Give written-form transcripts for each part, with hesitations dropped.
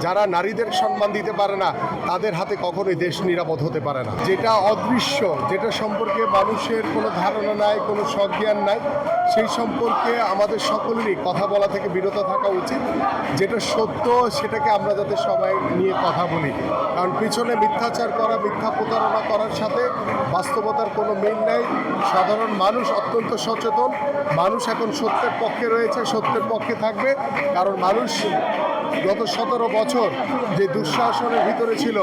যারা নারীদের সম্মান দিতে পারে না তাদের হাতে কখনোই দেশ নিরাপদ হতে পারে না। যেটা অদৃশ্য, যেটা সম্পর্কে মানুষের কোনো ধারণা নাই, কোনো সজ্ঞান নাই, সেই সম্পর্কে আমাদের সকলেরই কথা বলা থেকে বিরত থাকা উচিত। যেটা সত্য সেটাকে আমরা যাতে সবাই নিয়ে কথা বলি, কারণ পিছনে মিথ্যাচার করা, মিথ্যা প্রতারণা করার সাথে বাস্তবতার কোনো মিল নেই। সাধারণ মানুষ অত্যন্ত সচেতন, মানুষ এখন সত্যের পক্ষে রয়েছে, সত্যের পক্ষে থাকবে, কারণ মানুষ গত 17 বছর যে দুঃশাসনের ভিতরে ছিল,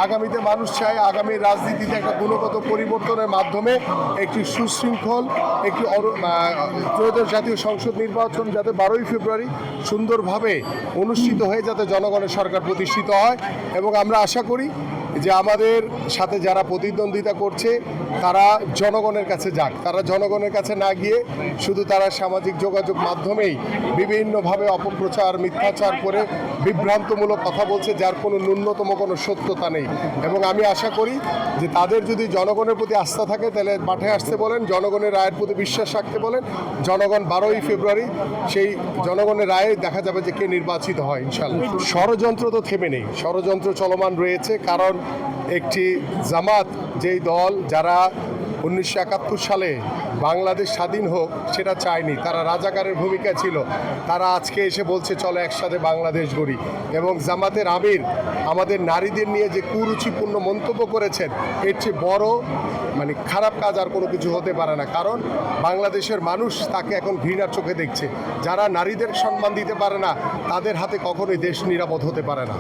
আগামীতে মানুষ চায় আগামী রাজনীতিতে একটা গুণগত পরিবর্তনের মাধ্যমে একটি সুশৃঙ্খল একটি ত্রয়োদশ জাতীয় সংসদ নির্বাচন যাতে 12ই ফেব্রুয়ারি সুন্দরভাবে অনুষ্ঠিত হয়ে যাতে জনগণের সরকার প্রতিষ্ঠিত হয়। এবং আমরা আশা করি যে আমাদের সাথে যারা প্রতিদ্বন্দ্বিতা করছে তারা জনগণের কাছে যাক, তারা জনগণের কাছে না গিয়ে শুধু তারা সামাজিক যোগাযোগ মাধ্যমেই বিভিন্নভাবে অপপ্রচার, মিথ্যাচার করে বিভ্রান্তমূলক কথা বলছে, যার কোনো ন্যূনতম কোনো সত্যতা নেই। এবং আমি আশা করি যে তাদের যদি জনগণের প্রতি আস্থা থাকে তাহলে মাঠে আসতে বলেন, জনগণের রায়ের প্রতি বিশ্বাস রাখতে বলেন। জনগণ 12ই ফেব্রুয়ারি সেই জনগণের রায়ে দেখা যাবে যে কে নির্বাচিত হয় ইনশাল্লাহ। ষড়যন্ত্র তো থেমে নেই, ষড়যন্ত্র চলমান রয়েছে, কারণ একটি জামাত যেই দল যারা 1971 সালে বাংলাদেশ স্বাধীন হোক সেটা চায়নি, তারা রাজাকারের ভূমিকা ছিল, তারা আজকে এসে বলছে চলো একসাথে বাংলাদেশ গড়ি। এবং জামাতের আমির আমাদের নারীদের নিয়ে যে কুরুচিপূর্ণ মন্তব্য করেছেন, এর চেয়ে বড় খারাপ কাজ আর কোনো কিছু হতে পারে না, কারণ বাংলাদেশের মানুষ তাকে এখন ঘৃণার চোখে দেখছে। যারা নারীদের সম্মান দিতে পারে না তাদের হাতে কখনোই দেশ নিরাপদ হতে পারে না।